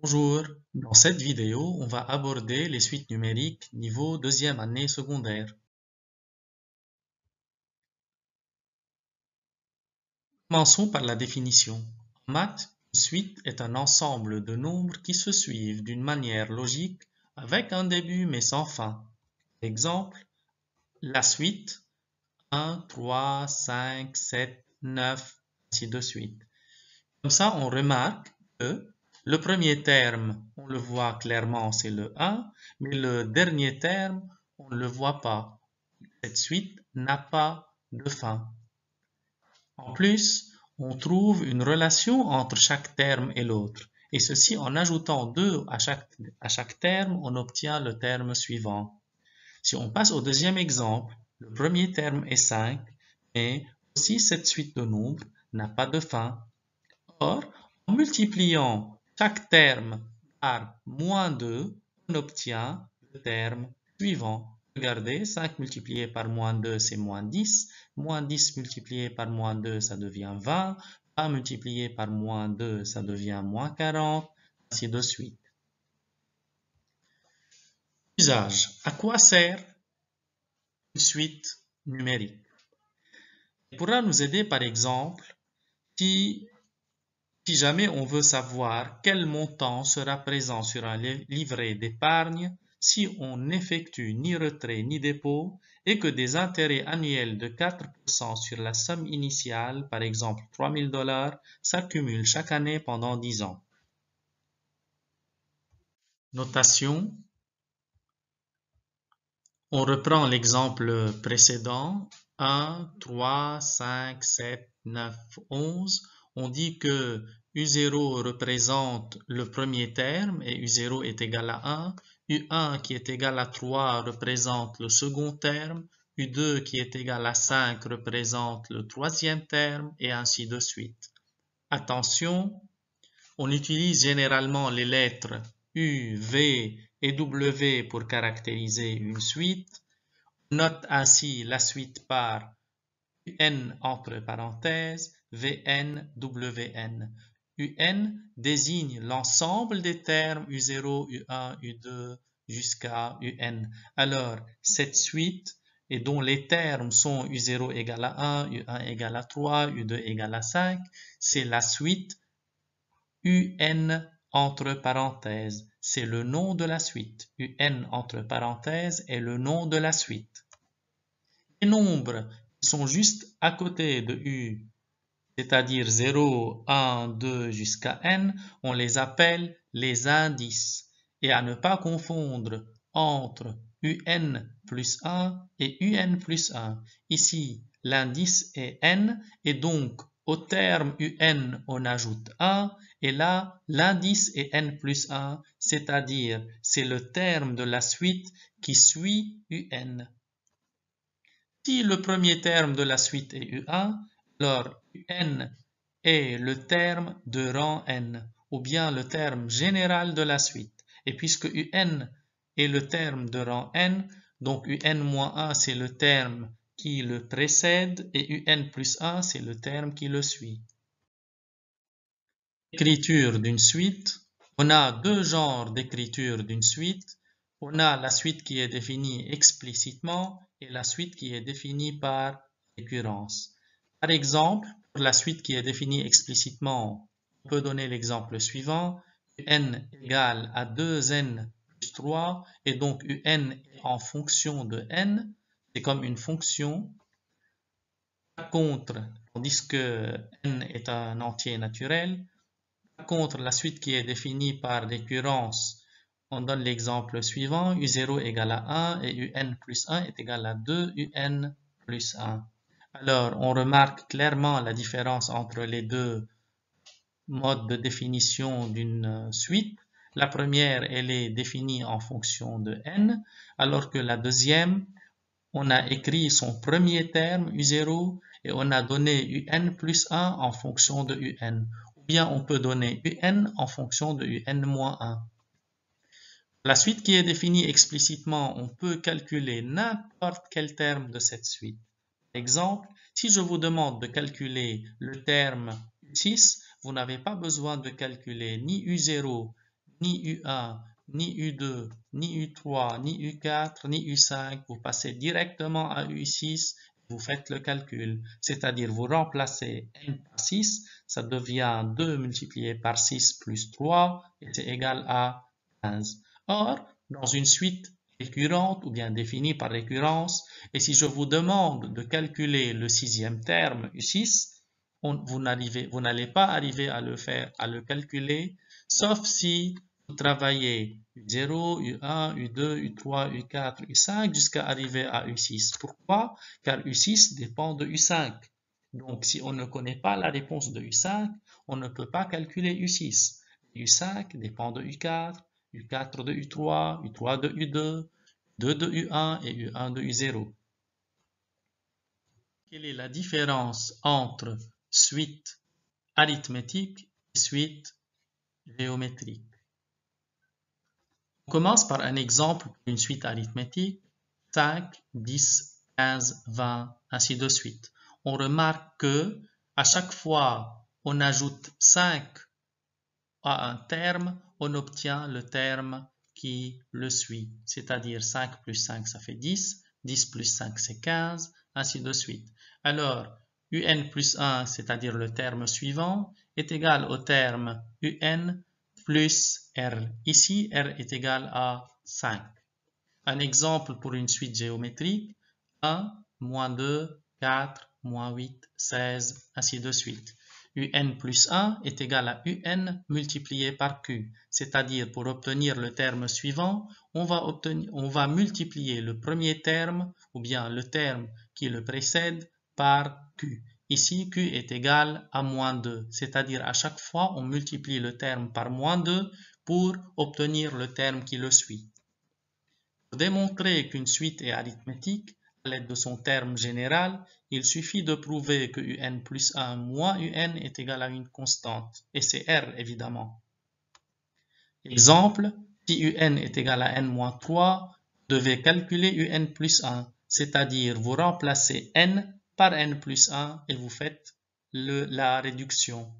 Bonjour, dans cette vidéo, on va aborder les suites numériques niveau deuxième année secondaire. Commençons par la définition. En maths, une suite est un ensemble de nombres qui se suivent d'une manière logique avec un début mais sans fin. Exemple, la suite 1, 3, 5, 7, 9, ainsi de suite. Comme ça, on remarque que le premier terme, on le voit clairement, c'est le 1, mais le dernier terme, on ne le voit pas. Cette suite n'a pas de fin. En plus, on trouve une relation entre chaque terme et l'autre. Et ceci en ajoutant 2 à chaque terme, on obtient le terme suivant. Si on passe au deuxième exemple, le premier terme est 5, mais aussi cette suite de nombres n'a pas de fin. Or, en multipliant chaque terme par moins 2, on obtient le terme suivant. Regardez, 5 multiplié par moins 2, c'est moins 10. Moins 10 multiplié par moins 2, ça devient 20. 20 multiplié par moins 2, ça devient moins 40, ainsi de suite. Usage. À quoi sert une suite numérique? Elle pourra nous aider par exemple si jamais on veut savoir quel montant sera présent sur un livret d'épargne si on n'effectue ni retrait ni dépôt et que des intérêts annuels de 4% sur la somme initiale, par exemple 3 000 $, s'accumulent chaque année pendant 10 ans. Notation. On reprend l'exemple précédent. 1, 3, 5, 7, 9, 11. On dit que U0 représente le premier terme et U0 est égal à 1. U1 qui est égal à 3 représente le second terme. U2 qui est égal à 5 représente le troisième terme et ainsi de suite. Attention, on utilise généralement les lettres U, V et W pour caractériser une suite. On note ainsi la suite par UN entre parenthèses, VN, WN. UN désigne l'ensemble des termes U0, U1, U2 jusqu'à UN. Alors, cette suite, et dont les termes sont U0 égale à 1, U1 égale à 3, U2 égale à 5, c'est la suite UN entre parenthèses. C'est le nom de la suite. UN entre parenthèses est le nom de la suite. Les nombres qui sont juste à côté de U, c'est-à-dire 0, 1, 2 jusqu'à N, on les appelle les indices. Et à ne pas confondre entre UN plus 1 et UN plus 1. Ici, l'indice est N et donc au terme UN, on ajoute 1 et là, l'indice est N plus 1, c'est-à-dire c'est le terme de la suite qui suit UN. Si le premier terme de la suite est U1, alors UN est le terme de rang n, ou bien le terme général de la suite. Et puisque UN est le terme de rang n, donc UN-1 c'est le terme qui le précède et UN plus 1 c'est le terme qui le suit. Écriture d'une suite. On a deux genres d'écriture d'une suite. On a la suite qui est définie explicitement et la suite qui est définie par récurrence. Par exemple, pour la suite qui est définie explicitement, on peut donner l'exemple suivant. UN égale à 2n plus 3 et donc UN est en fonction de n. C'est comme une fonction. Par contre, tandis que n est un entier naturel, par contre, la suite qui est définie par récurrence, on donne l'exemple suivant, U0 égale à 1 et UN plus 1 est égal à 2 UN plus 1. Alors, on remarque clairement la différence entre les deux modes de définition d'une suite. La première, elle est définie en fonction de n, alors que la deuxième, on a écrit son premier terme, U0, et on a donné UN plus 1 en fonction de UN. Ou bien on peut donner UN en fonction de UN-1. La suite qui est définie explicitement, on peut calculer n'importe quel terme de cette suite. Exemple, si je vous demande de calculer le terme U6, vous n'avez pas besoin de calculer ni U0 ni U1, ni U2, ni U3, ni U4, ni U5. Vous passez directement à U6, vous faites le calcul. C'est-à-dire, vous remplacez n par 6, ça devient 2 multiplié par 6 plus 3, et c'est égal à 15. Or, dans une suite récurrente ou bien définie par récurrence, et si je vous demande de calculer le sixième terme U6, vous n'allez pas arriver à le calculer, sauf si vous travaillez U0, U1, U2, U3, U4, U5 jusqu'à arriver à U6. Pourquoi? Car U6 dépend de U5. Donc, si on ne connaît pas la réponse de U5, on ne peut pas calculer U6. U5 dépend de U4, U4 de U3, U3 de U2, 2 de U1 et U1 de U0. Quelle est la différence entre suite arithmétique et suite géométrique? On commence par un exemple d'une suite arithmétique, 5, 10, 15, 20, ainsi de suite. On remarque que à chaque fois on ajoute 5 à un terme, on obtient le terme qui le suit. C'est-à-dire 5 plus 5, ça fait 10, 10 plus 5, c'est 15, ainsi de suite. Alors, un plus 1, c'est-à-dire le terme suivant, est égal au terme un plus r. Ici, r est égal à 5. Un exemple pour une suite géométrique, 1, moins 2, 4, moins 8, 16, ainsi de suite. Un plus 1 est égal à un multiplié par q, c'est-à-dire pour obtenir le terme suivant, on va multiplier le premier terme ou bien le terme qui le précède par q. Ici, q est égal à moins 2, c'est-à-dire à chaque fois on multiplie le terme par moins 2 pour obtenir le terme qui le suit. Pour démontrer qu'une suite est arithmétique, à l'aide de son terme général, il suffit de prouver que un plus 1 moins un est égal à une constante, et c'est r évidemment. Exemple, si un est égal à n moins 3, vous devez calculer un plus 1, c'est-à-dire vous remplacez n par n plus 1 et vous faites la réduction.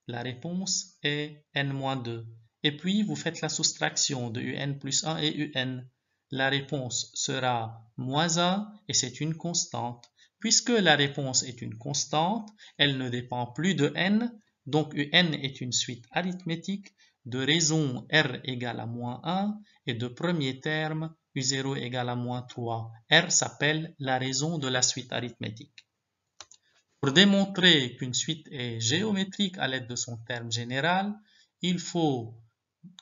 La réponse est n moins 2. Et puis vous faites la soustraction de un plus 1 et un. La réponse sera moins 1 et c'est une constante. Puisque la réponse est une constante, elle ne dépend plus de n, donc un est une suite arithmétique de raison r égale à moins 1 et de premier terme u0 égale à moins 3. R s'appelle la raison de la suite arithmétique. Pour démontrer qu'une suite est géométrique à l'aide de son terme général, il faut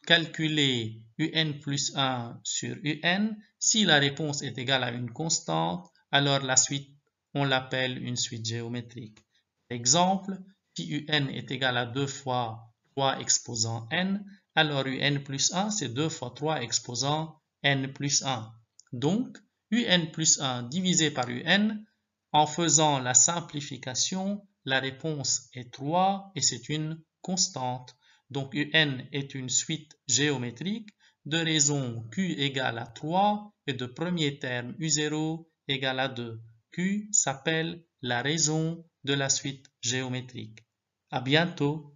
calculer un plus 1 sur un. Si la réponse est égale à une constante, alors la suite, on l'appelle une suite géométrique. Exemple, si un est égal à 2 fois 3 exposant n, alors un plus 1, c'est 2 fois 3 exposant n plus 1. Donc, un plus 1 divisé par un, en faisant la simplification, la réponse est 3 et c'est une constante. Donc un est une suite géométrique de raison q égale à 3 et de premier terme u0 égale à 2. Q s'appelle la raison de la suite géométrique. À bientôt!